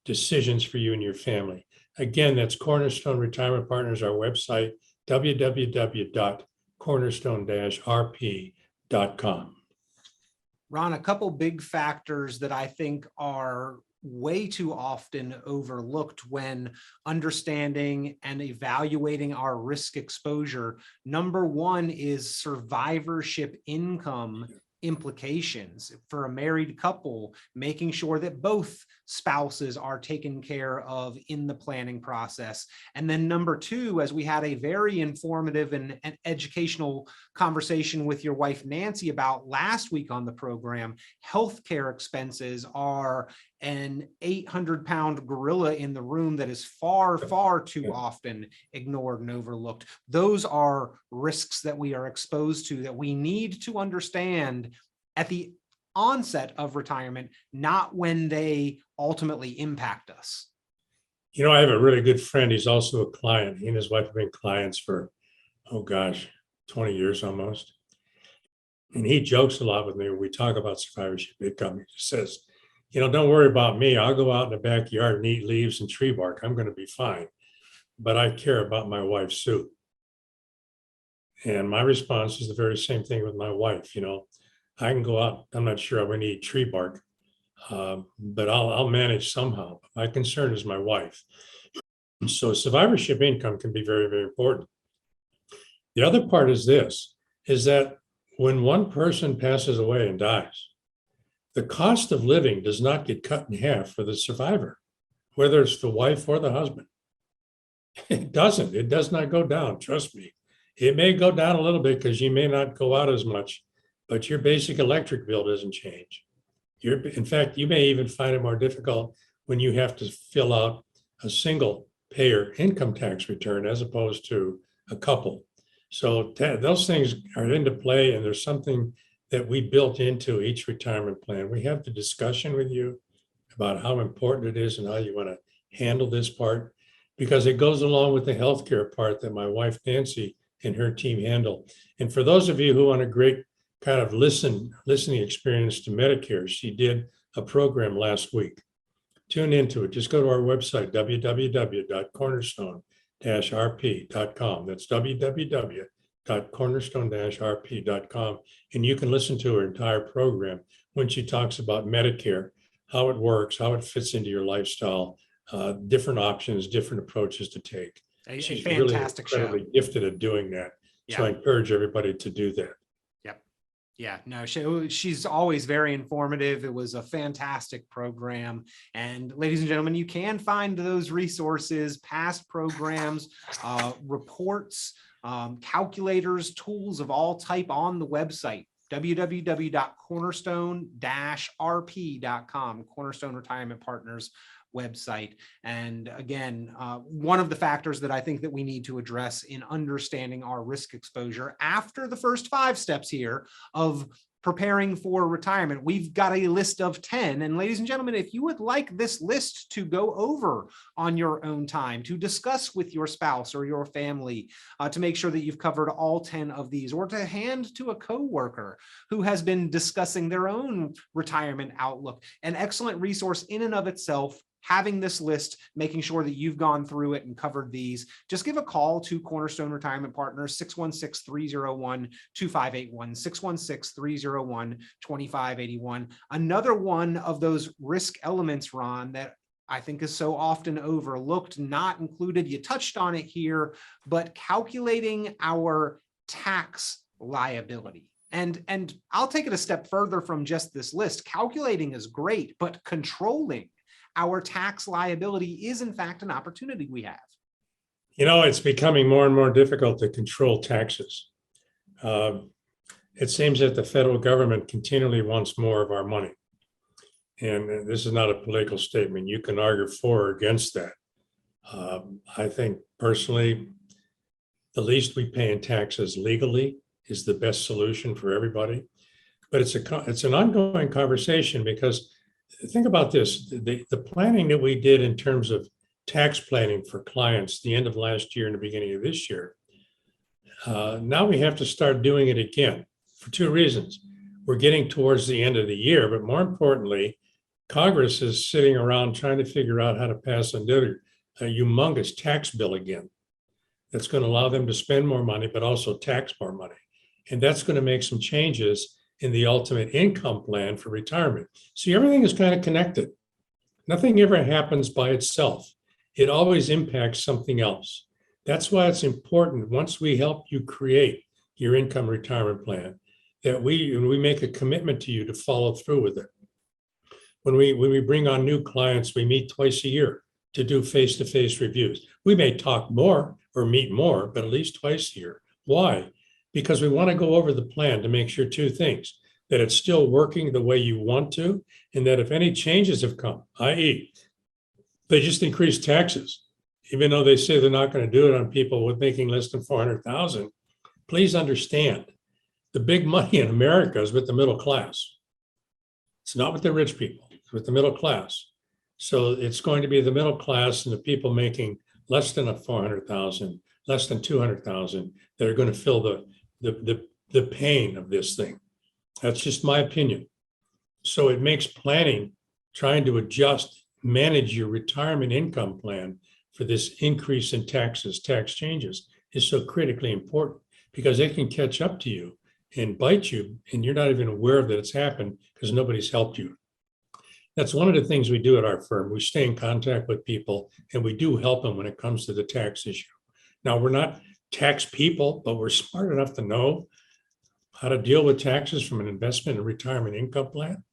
decisions for you and your family. Again, that's Cornerstone Retirement Partners, our website, www.cornerstone-rp.com. Ron, a couple big factors that I think are way too often overlooked when understanding and evaluating our risk exposure. Number one is survivorship income implications for a married couple, making sure that both spouses are taken care of in the planning process. And then number two, as we had a very informative and educational conversation with your wife, Nancy, about last week on the program, healthcare expenses are an 800-pound gorilla in the room that is far, far too often ignored and overlooked. Those are risks that we are exposed to that we need to understand at the onset of retirement, not when they ultimately impact us. I have a really good friend. He's also a client. He and his wife have been clients for, 20 years almost. And he jokes a lot with me when we talk about survivorship income. He just says, don't worry about me. I'll go out in the backyard and eat leaves and tree bark. I'm going to be fine. But I care about my wife, Sue. And my response is the very same thing with my wife. I can go out. I'm not sure I'm going to eat tree bark, but I'll manage somehow. My concern is my wife. So survivorship income can be very, very important. The other part is this, is that when one person passes away and dies, the cost of living does not get cut in half for the survivor, whether it's the wife or the husband. It doesn't. It does not go down. Trust me. It may go down a little bit because you may not go out as much, but your basic electric bill doesn't change. In fact, you may even find it more difficult when you have to fill out a single payer income tax return as opposed to a couple. So those things are into play, and there's something that we built into each retirement plan. We have the discussion with you about how important it is and how you want to handle this part, because it goes along with the healthcare part that my wife Nancy and her team handle. And for those of you who want a great kind of listening experience to Medicare, she did a program last week. Tune into it. Just go to our website, www.cornerstone-rp.com. That's www.cornerstone-rp.com. And you can listen to her entire program when she talks about Medicare, how it works, how it fits into your lifestyle, different options, different approaches to take. She's fantastic, really incredibly gifted at doing that. Yeah. So I encourage everybody to do that. Yeah, no, she's always very informative. It was a fantastic program. And ladies and gentlemen, you can find those resources, past programs, reports, calculators, tools of all type on the website, www.cornerstone-rp.com, Cornerstone Retirement Partners website. And again, one of the factors that I think that we need to address in understanding our risk exposure after the first 5 steps here of preparing for retirement, we've got a list of 10. And ladies and gentlemen, if you would like this list to go over on your own time, to discuss with your spouse or your family, to make sure that you've covered all 10 of these, or to hand to a coworker who has been discussing their own retirement outlook, an excellent resource in and of itself. Having this list, making sure that you've gone through it and covered these, just give a call to Cornerstone Retirement Partners, 616-301-2581, 616-301-2581. Another one of those risk elements, Ron, that I think is so often overlooked, not included, you touched on it here, but calculating our tax liability. And I'll take it a step further from just this list. Calculating is great, but controlling our tax liability is in fact an opportunity we have. You know, it's becoming more and more difficult to control taxes. It seems that the federal government continually wants more of our money. And this is not a political statement. You can argue for or against that. I think personally, the least we pay in taxes legally is the best solution for everybody. But it's an ongoing conversation, because think about this, the planning that we did in terms of tax planning for clients the end of last year and the beginning of this year, now we have to start doing it again for 2 reasons. We're getting towards the end of the year, but more importantly, Congress is sitting around trying to figure out how to pass another humongous tax bill again that's going to allow them to spend more money, but also tax more money. And that's going to make some changes in the ultimate income plan for retirement. See, everything is kind of connected. Nothing ever happens by itself. It always impacts something else. That's why it's important, once we help you create your income retirement plan, that we make a commitment to you to follow through with it. When we bring on new clients, we meet twice a year to do face-to-face reviews. We may talk more or meet more, but at least twice a year. Why? Because we want to go over the plan to make sure 2 things: that it's still working the way you want to, and that if any changes have come, i.e., they just increased taxes, even though they say they're not going to do it on people with making less than $400,000, please understand, the big money in America is with the middle class. It's not with the rich people, it's with the middle class. So it's going to be the middle class and the people making less than $400,000, less than $200,000, that are going to feel the pain of this thing. That's just my opinion. So it makes planning, trying to adjust, manage your retirement income plan for this increase in taxes, tax changes, is so critically important, because it can catch up to you and bite you, and you're not even aware that it's happened because nobody's helped you. That's one of the things we do at our firm. We stay in contact with people, and we do help them when it comes to the tax issue. Now, we're not tax people, but we're smart enough to know how to deal with taxes from an investment and retirement income plan.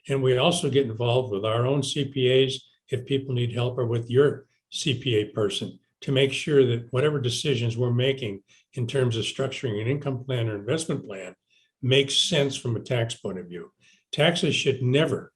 And we also get involved with our own CPAs if people need help, or with your CPA person, to make sure that whatever decisions we're making in terms of structuring an income plan or investment plan makes sense from a tax point of view. Taxes should never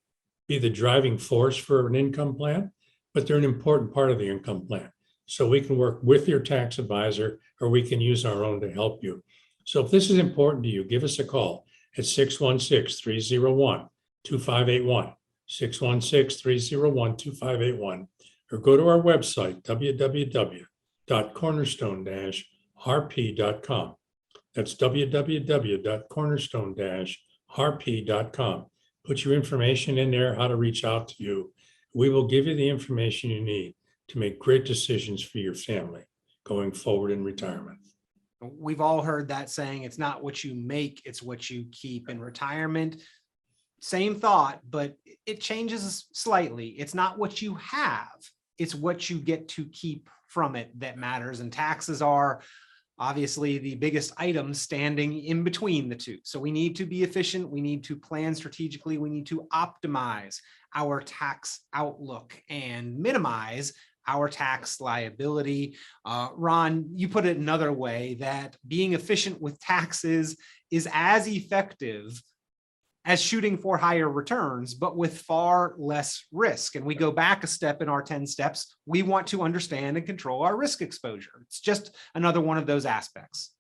be the driving force for an income plan, but they're an important part of the income plan. So we can work with your tax advisor, or we can use our own to help you. So if this is important to you, give us a call at 616-301-2581, 616-301-2581, or go to our website, www.cornerstone-rp.com. That's www.cornerstone-rp.com. Put your information in there, how to reach out to you. We will give you the information you need to make great decisions for your family going forward in retirement. We've all heard that saying, it's not what you make, it's what you keep. In retirement, same thought, but it changes slightly. It's not what you have, it's what you get to keep from it that matters. And taxes are obviously the biggest item standing in between the two. So we need to be efficient. We need to plan strategically. We need to optimize our tax outlook and minimize our tax liability. Ron, you put it another way, that being efficient with taxes is as effective as shooting for higher returns, but with far less risk. And we go back a step in our 10 steps. We want to understand and control our risk exposure. It's just another one of those aspects.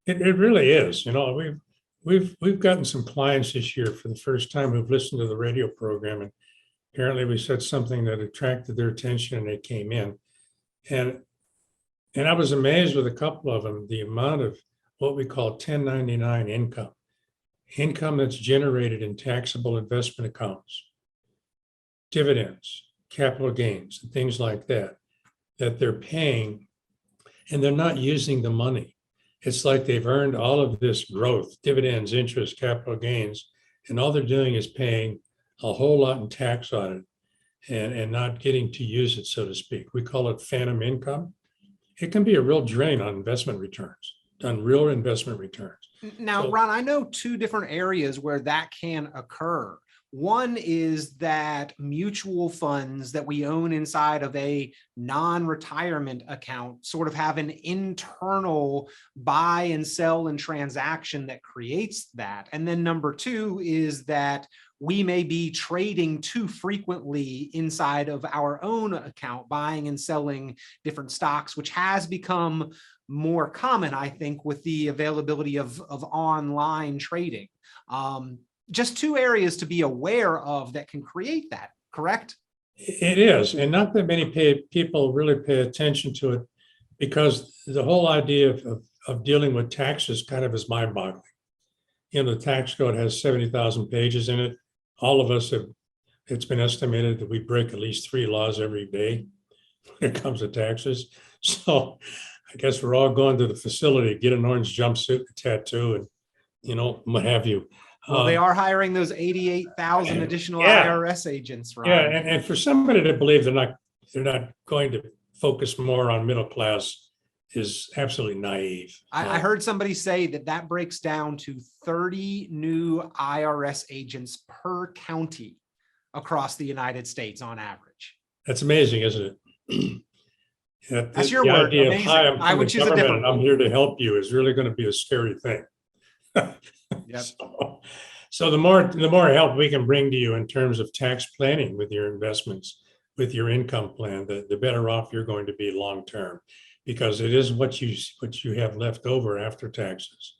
It really is. You know, we've gotten some clients this year for the first time who've listened to the radio program, and apparently we said something that attracted their attention and they came in. And I was amazed with a couple of them, the amount of what we call 1099 income that's generated in taxable investment accounts, dividends, capital gains, and things like that, that they're paying, and they're not using the money. It's like they've earned all of this growth, dividends, interest, capital gains, and all they're doing is paying a whole lot in tax on it and not getting to use it, so to speak. We call it phantom income. It can be a real drain on investment returns, on real investment returns. Now, Ron, I know two different areas where that can occur. One is that mutual funds that we own inside of a non-retirement account sort of have an internal buy and sell and transaction that creates that. And then number two is that we may be trading too frequently inside of our own account, buying and selling different stocks, which has become more common, I think, with the availability of online trading. Just two areas to be aware of that can create that, correct? It is, and not that many people really pay attention to it, because the whole idea of dealing with taxes kind of is mind-boggling. You know, the tax code has 70,000 pages in it. All of us have, it's been estimated that we break at least 3 laws every day when it comes to taxes. So I guess we're all going to the facility, get an orange jumpsuit, a tattoo, and, you know, what have you. Well, they are hiring those 88,000 additional IRS agents, right? Yeah, and for somebody to believe they're not going to focus more on middle class is absolutely naive. I heard somebody say that breaks down to 30 new IRS agents per county across the United States on average. That's amazing, isn't it? That's your word. Amazing. I would choose a different one. I'm here to help you is really going to be a scary thing. Yep. So the more help we can bring to you in terms of tax planning with your investments, with your income plan, the better off you're going to be long term, because it is what you have left over after taxes.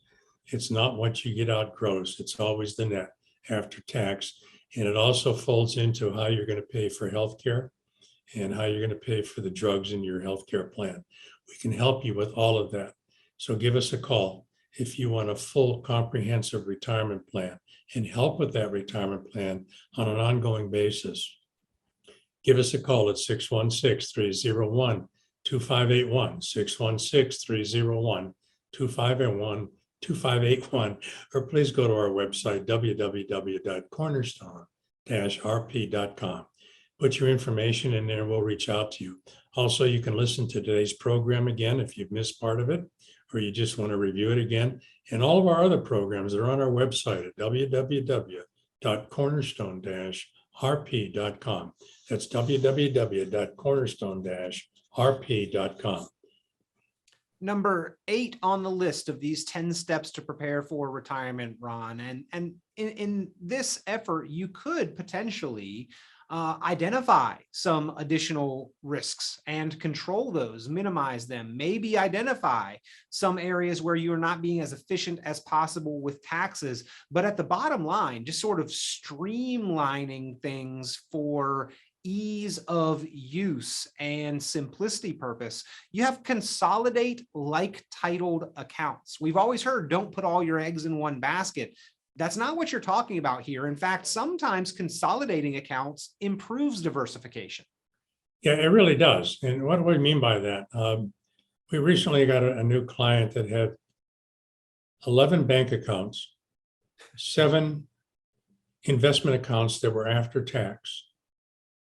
It's not what you get out gross. It's always the net after tax. And it also folds into how you're going to pay for healthcare and how you're going to pay for the drugs in your healthcare plan. We can help you with all of that. So give us a call if you want a full comprehensive retirement plan and help with that retirement plan on an ongoing basis. Give us a call at 616-301-2581, 616-301-2581, or please go to our website, www.cornerstone-rp.com. Put your information in there, we'll reach out to you. Also, you can listen to today's program again if you've missed part of it, or you just want to review it again. And all of our other programs are on our website at www.cornerstone-rp.com. That's www.cornerstone-rp.com. Number 8 on the list of these 10 steps to prepare for retirement, Ron. And in this effort, you could potentially identify some additional risks and control those, minimize them, maybe identify some areas where you're not being as efficient as possible with taxes. But at the bottom line, just sort of streamlining things for ease of use and simplicity purpose. You have consolidate like titled accounts. We've always heard, don't put all your eggs in one basket. That's not what you're talking about here. In fact, sometimes consolidating accounts improves diversification. Yeah, it really does. And what do we mean by that? We recently got a new client that had 11 bank accounts, 7 investment accounts that were after tax,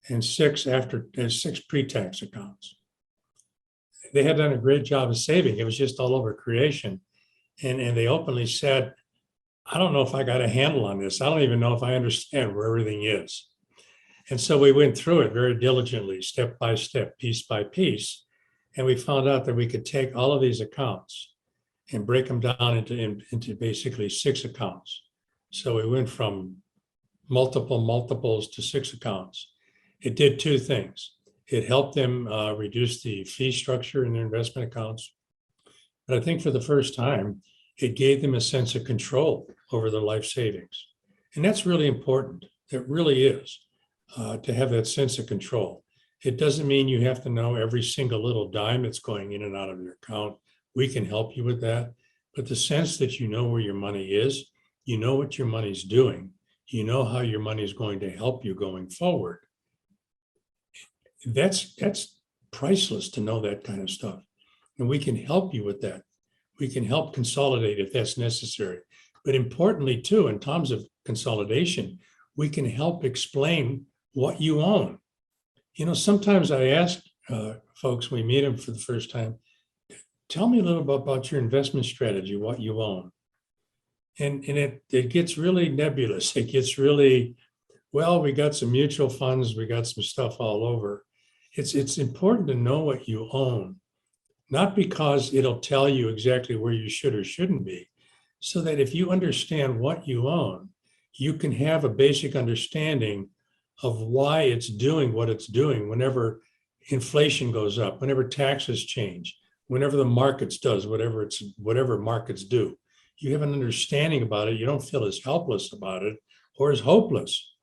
and 6 pre-tax accounts. They had done a great job of saving. It was just all over creation. And they openly said, I don't know if I got a handle on this. I don't even know if I understand where everything is. And so we went through it very diligently, step by step, piece by piece. And we found out that we could take all of these accounts and break them down into basically 6 accounts. So we went from multiples to 6 accounts. It did 2 things. It helped them reduce the fee structure in their investment accounts. But I think for the first time, it gave them a sense of control over their life savings. And that's really important. It really is, to have that sense of control. It doesn't mean you have to know every single little dime that's going in and out of your account. We can help you with that. But the sense that you know where your money is, you know what your money's doing, you know how your money is going to help you going forward. That's priceless to know that kind of stuff. And we can help you with that. We can help consolidate if that's necessary. But importantly, too, in terms of consolidation, we can help explain what you own. You know, sometimes I ask folks, we meet them for the first time, tell me a little bit about your investment strategy, what you own. And it gets really nebulous. It gets really, well, we got some mutual funds, we got some stuff all over. It's important to know what you own, not because it'll tell you exactly where you should or shouldn't be, so that if you understand what you own, you can have a basic understanding of why it's doing what it's doing whenever inflation goes up, whenever taxes change, whenever the markets does whatever markets do. You have an understanding about it. You don't feel as helpless about it or as hopeless.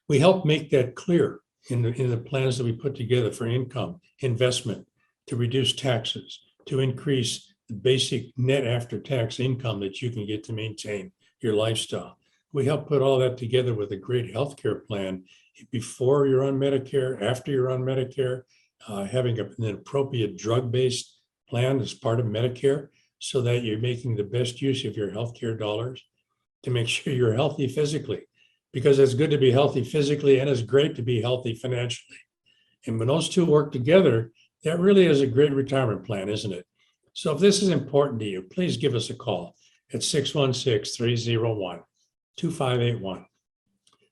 We help make that clear in the plans that we put together for income, investment, to reduce taxes, to increase the basic net after-tax income that you can get to maintain your lifestyle. We help put all that together with a great healthcare plan before you're on Medicare, after you're on Medicare, having an appropriate drug-based plan as part of Medicare so that you're making the best use of your healthcare dollars to make sure you're healthy physically, because it's good to be healthy physically and it's great to be healthy financially. And when those two work together, that really is a great retirement plan, isn't it? So if this is important to you, please give us a call at 616-301-2581,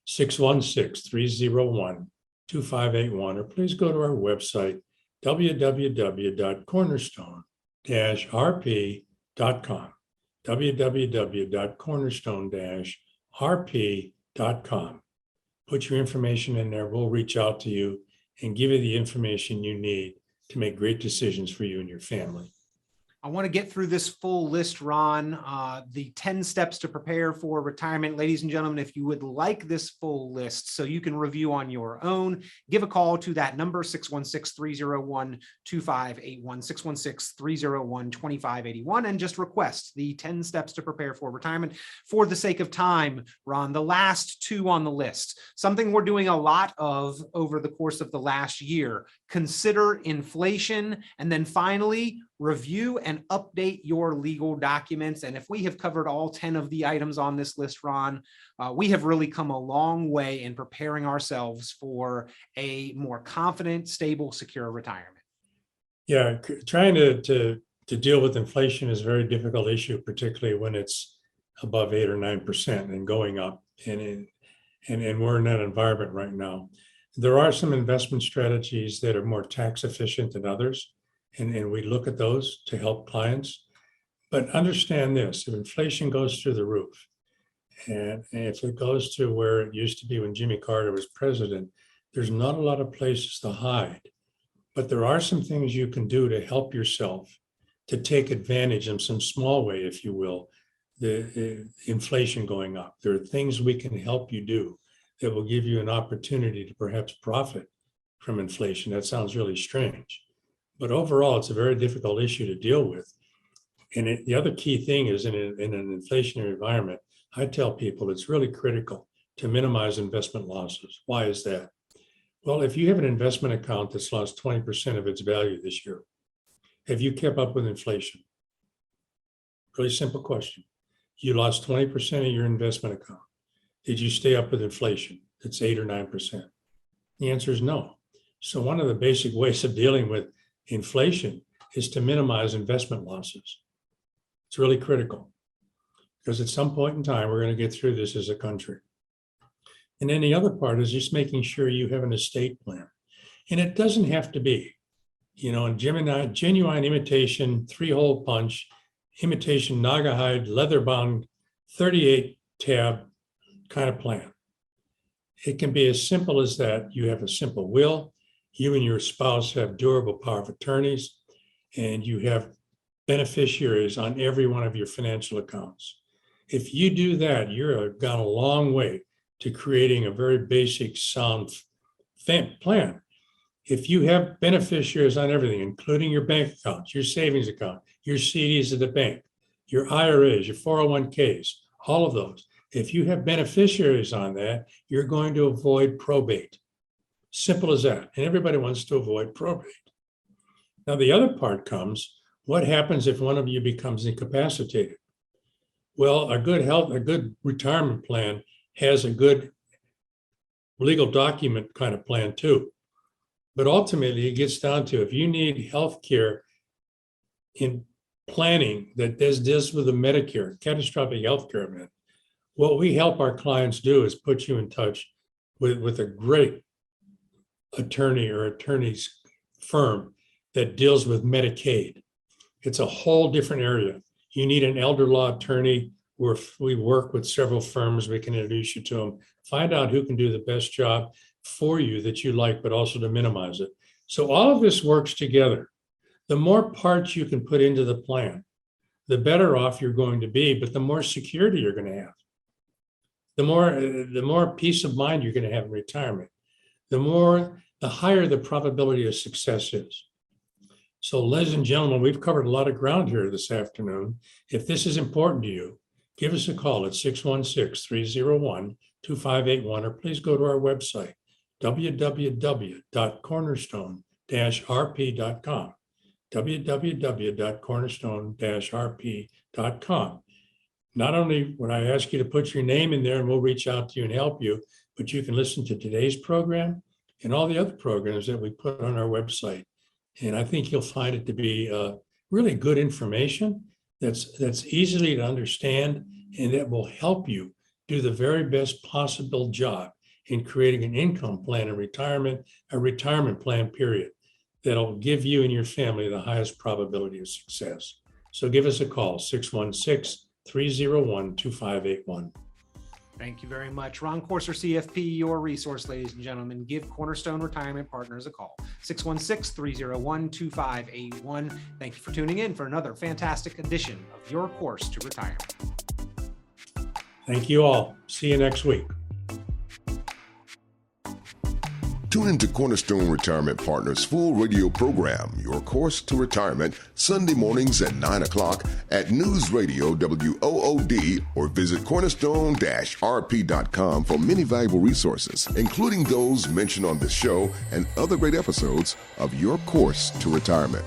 616-301-2581, or please go to our website, www.cornerstone-rp.com, www.cornerstone-rp.com. Put your information in there. We'll reach out to you and give you the information you need to make great decisions for you and your family. I want to get through this full list, Ron, the 10 steps to prepare for retirement. Ladies and gentlemen, if you would like this full list so you can review on your own, give a call to that number, 616-301-2581, 616-301-2581, and just request the 10 steps to prepare for retirement. For the sake of time, Ron, the last 2 on the list, something we're doing a lot of over the course of the last year, consider inflation, and then finally, review and update your legal documents. And if we have covered all 10 of the items on this list, Ron, we have really come a long way in preparing ourselves for a more confident, stable, secure retirement. Yeah, trying to deal with inflation is a very difficult issue, particularly when it's above 8 or 9% and going up. And we're in that environment right now. There are some investment strategies that are more tax efficient than others. And we look at those to help clients. But understand this, if inflation goes through the roof And if it goes to where it used to be when Jimmy Carter was president, there's not a lot of places to hide. But there are some things you can do to help yourself, to take advantage in some small way, if you will, the inflation going up. There are things we can help you do that will give you an opportunity to perhaps profit from inflation. That sounds really strange, but overall, it's a very difficult issue to deal with. And the other key thing is in an inflationary environment, I tell people it's really critical to minimize investment losses. Why is that? Well, if you have an investment account that's lost 20% of its value this year, have you kept up with inflation? Really simple question. You lost 20% of your investment account. Did you stay up with inflation? It's 8 or 9%. The answer is no. So one of the basic ways of dealing with inflation is to minimize investment losses. It's really critical because at some point in time, we're going to get through this as a country. And then the other part is just making sure you have an estate plan. And it doesn't have to be, genuine imitation, 3-hole punch, imitation Naugahyde, leather bound, 38 tab kind of plan. It can be as simple as that. You have a simple will, you and your spouse have durable power of attorneys, and you have beneficiaries on every one of your financial accounts. If you do that, you're gone a long way to creating a very basic, sound plan. If you have beneficiaries on everything, including your bank accounts, your savings account, your CDs at the bank, your IRAs, your 401ks, all of those, if you have beneficiaries on that, you're going to avoid probate. Simple as that. And everybody wants to avoid probate. Now, the other part comes, what happens if one of you becomes incapacitated? Well, a good retirement plan has a good legal document kind of plan too. But ultimately, it gets down to if you need health care in planning that deals with the Medicare, catastrophic health care event, what we help our clients do is put you in touch with a great attorney or attorney's firm that deals with Medicaid. It's a whole different area. You need an elder law attorney where we work with several firms. We can introduce you to them, find out who can do the best job for you that you like, but also to minimize it. So all of this works together. The more parts you can put into the plan, the better off you're going to be, but the more security you're going to have. The more peace of mind you're going to have in retirement, the higher the probability of success is. So ladies and gentlemen, we've covered a lot of ground here this afternoon. If this is important to you, give us a call at 616-301-2581, or please go to our website, www.cornerstone-rp.com, www.cornerstone-rp.com. Not only would I ask you to put your name in there and we'll reach out to you and help you, but you can listen to today's program and all the other programs that we put on our website. And I think you'll find it to be really good information that's easily to understand and that will help you do the very best possible job in creating an income plan in retirement, a retirement plan period, that'll give you and your family the highest probability of success. So give us a call, 616-301-2581. Thank you very much. Ron Corser, CFP, your resource, ladies and gentlemen. Give Cornerstone Retirement Partners a call, 616-301-2581. Thank you for tuning in for another fantastic edition of Your Course to Retirement. Thank you all. See you next week. Tune into Cornerstone Retirement Partners' full radio program, Your Course to Retirement, Sunday mornings at 9 o'clock at News Radio WOOD, or visit cornerstone-rp.com for many valuable resources, including those mentioned on this show and other great episodes of Your Course to Retirement.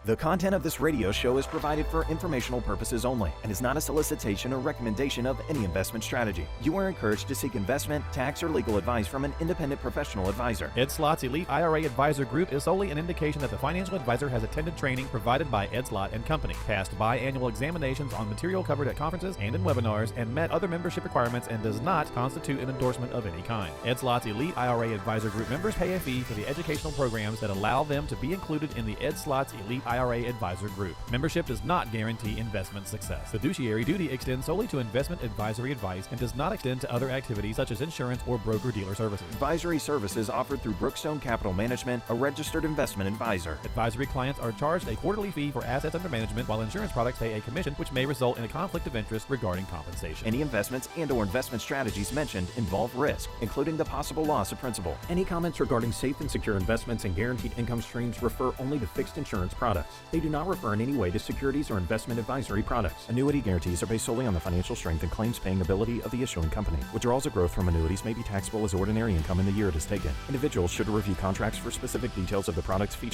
The content of this radio show is provided for informational purposes only and is not a solicitation or recommendation of any investment strategy. You are encouraged to seek investment, tax, or legal advice from an independent professional advisor. Ed Slott's Elite IRA Advisor Group is solely an indication that the financial advisor has attended training provided by Ed Slott and Company, passed biannual examinations on material covered at conferences and in webinars, and met other membership requirements, and does not constitute an endorsement of any kind. Ed Slott's Elite IRA Advisor Group members pay a fee for the educational programs that allow them to be included in the Ed Slott's Elite IRA Advisor Group. Membership does not guarantee investment success. Fiduciary duty extends solely to investment advisory advice and does not extend to other activities such as insurance or broker-dealer services. Advisory services offered through Brookstone Capital Management, a registered investment advisor. Advisory clients are charged a quarterly fee for assets under management, while insurance products pay a commission, which may result in a conflict of interest regarding compensation. Any investments and/or investment strategies mentioned involve risk, including the possible loss of principal. Any comments regarding safe and secure investments and guaranteed income streams refer only to fixed insurance products. They do not refer in any way to securities or investment advisory products. Annuity guarantees are based solely on the financial strength and claims-paying ability of the issuing company. Withdrawals of growth from annuities may be taxable as ordinary income in the year it is taken. Individuals should review contracts for specific details of the products featured